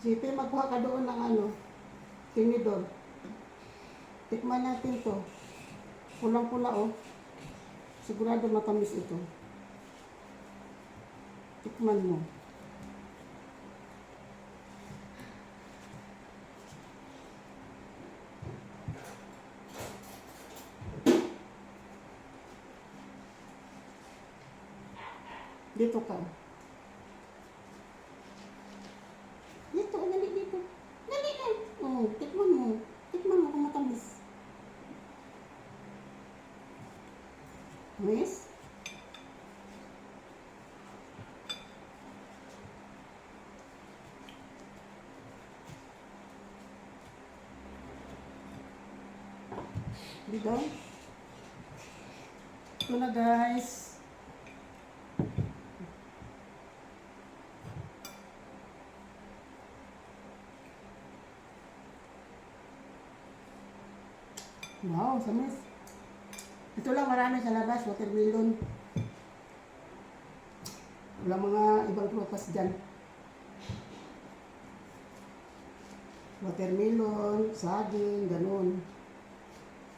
JP, magkuha ka doon ng ano, tinidor. Tikman natin to. Pulang-pula oh. Sigurado matamis ito. Tikman mo. Dito ka. Dito, dali dito. Dali na. Oh, tikman mo. Tikman mo kung matamis. Tamis? Dito. Ito na guys. Wow, samis. Ito lang marami sa labas, watermelon. Wala mga ibang prutas dyan. Watermelon, saging, ganun.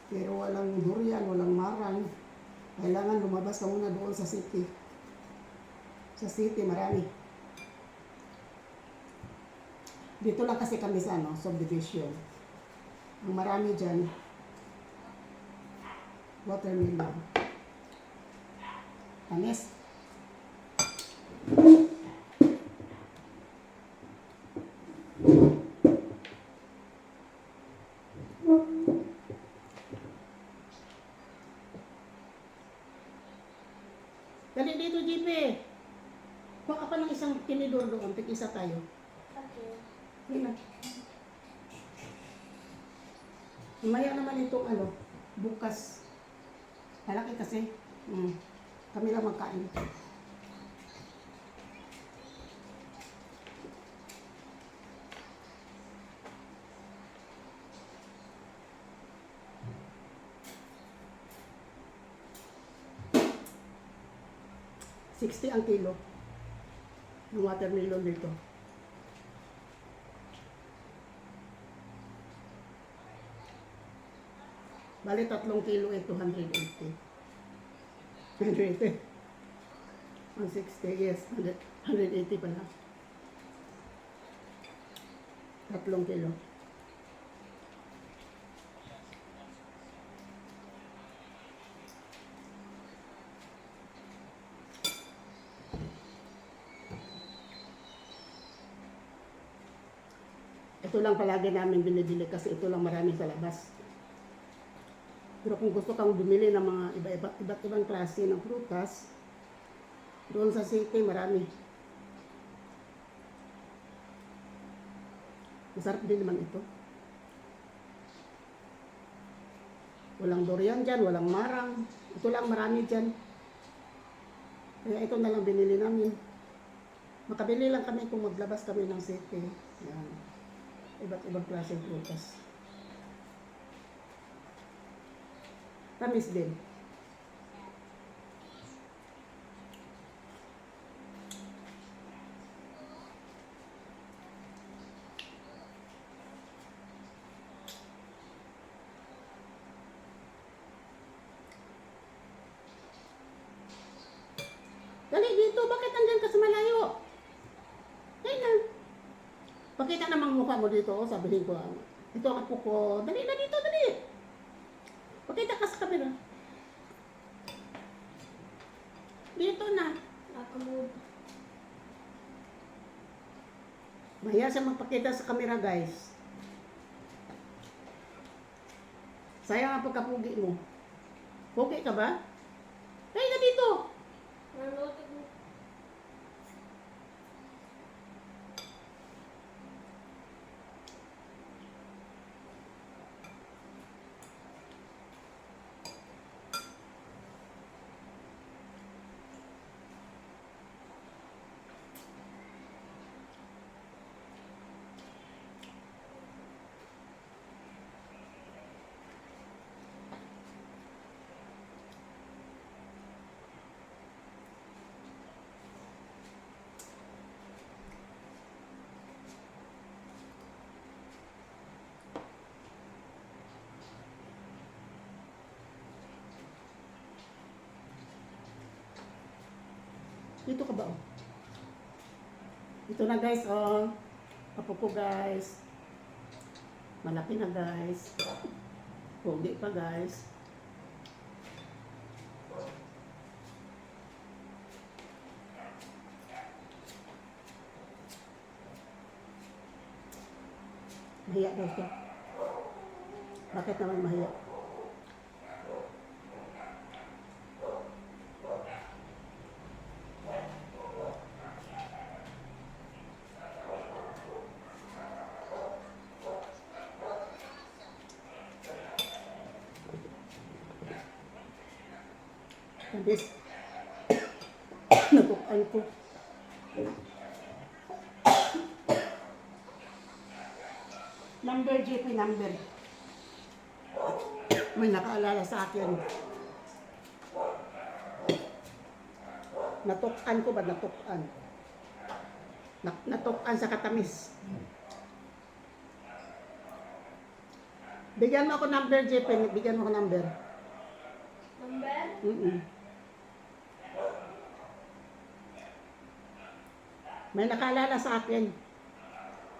Pero walang durian, walang marang. Kailangan lumabas ka muna doon sa city. Sa city, marami. Dito lang kasi kami sa subdivision. Ang marami dyan, watermelon. Tamis. Dali dito, JP. Kuha ka pa ng isang tinidor doon. Tig-isa tayo. Okay. Hindi na. Mamaya naman itong bukas. Malaki kasi. Kami lang magkain. $60 ang kilo ng watermelon dito. Bali 3 kilo ay 280. 180. 160, yes. 180 pala. 3 kilo. Ito lang palagi namin binibili kasi ito lang marami sa labas. Pero kung gusto kang bumili ng mga iba't ibang klase ng prutas, doon sa city marami. Masarap din naman ito. Walang durian dyan, walang marang. Ito lang marami dyan. Kaya ito na lang binili namin. Makabili lang kami kung maglabas kami ng city. Yan. Iba't ibang klaseng prutas. Tamis din. Dali dito, bakit andyan ka sa malayo? Dali na. Pakita namang mukha mo dito, sabihin ko. Ito ang apo ko. Dali na dito, dali. Pakita ka sa kamera. Dito na. Ako mo. Maya siya magpakita sa kamera, guys. Sayang ang pagkapugi mo. Pugi ka ba? Dali na dito. Nanonood mo. Dito ka ba, oh? Ito na, guys, oh. Apo ko, guys. Malaki na, guys. Pogi pa, guys. Mahiya daw siya. Bakit naman mahiya? Habis, natukan ko. Number, JP, number. May nakaalala sa akin. Natukan ko ba? Natukan. Natukan sa katamis. Bigyan mo ako number, JP. Bigyan mo ako number. Number? May nakaalala sa akin.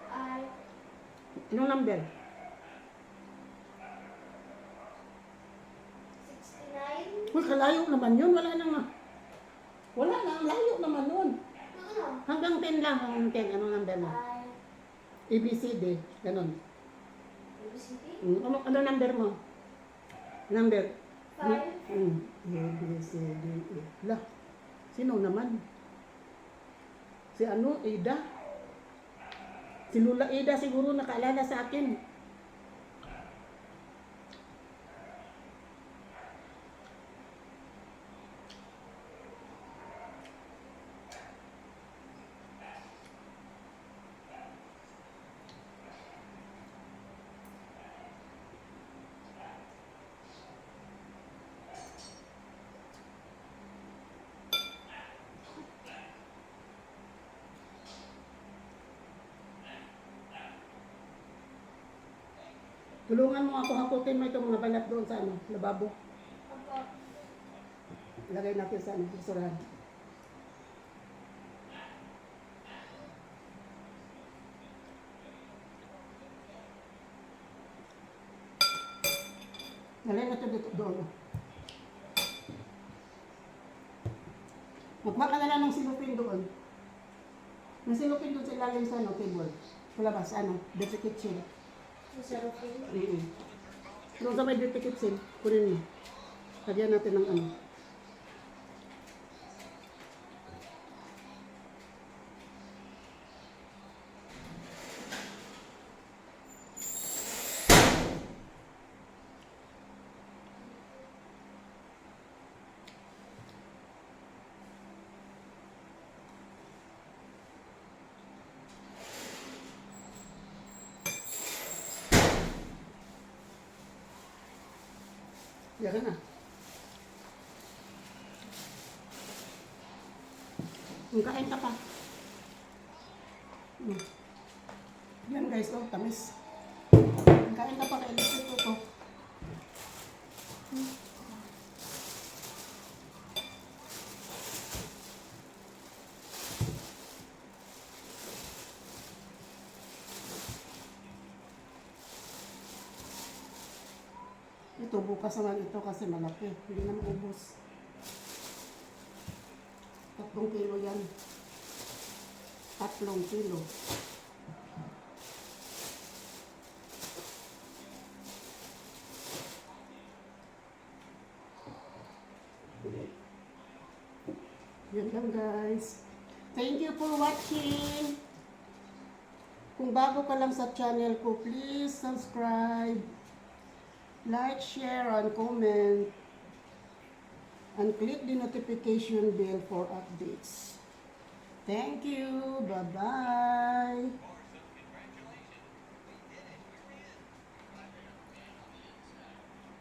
Ay, Anong number? 69? Uy, kalayo naman yun. Wala nang... Wala na. Layo naman yun. Ano? Hanggang 10 lang. Hanggang 10. Anong number mo? Ay, ABCD. Ganon. ABCD? Ano number mo? Number? 5? ABCD, E. Lah. Sino naman? Si ano? Ida? Si Lula Ida siguro nakaalala sa akin. Tulungan mo ako hakutin mo itong mga balat doon sa ano, lababo. Opo. Lagay natin sa ano, basurahan. Lagay na ito dito doon. Magmaka na lang ng silupin doon. May silupin doon sa ilalim sa ano, table. Sa labas, ano, dirty kitchen. Masarapin. Doon sa may dirty kitchen, kunin mo. Lagyan natin ng ano. Yan na. Kain ka pa. Yan guys, oh, tamis. Kain ka pa, kailisip ko to. Ito, bukas naman ito kasi malaki. Hindi na maubos. 3 kilo yan. 3 kilo. Yan lang guys. Thank you for watching. Kung bago ka lang sa channel ko, please subscribe. Like, share, and comment. And click the notification bell for updates. Thank you. Bye-bye.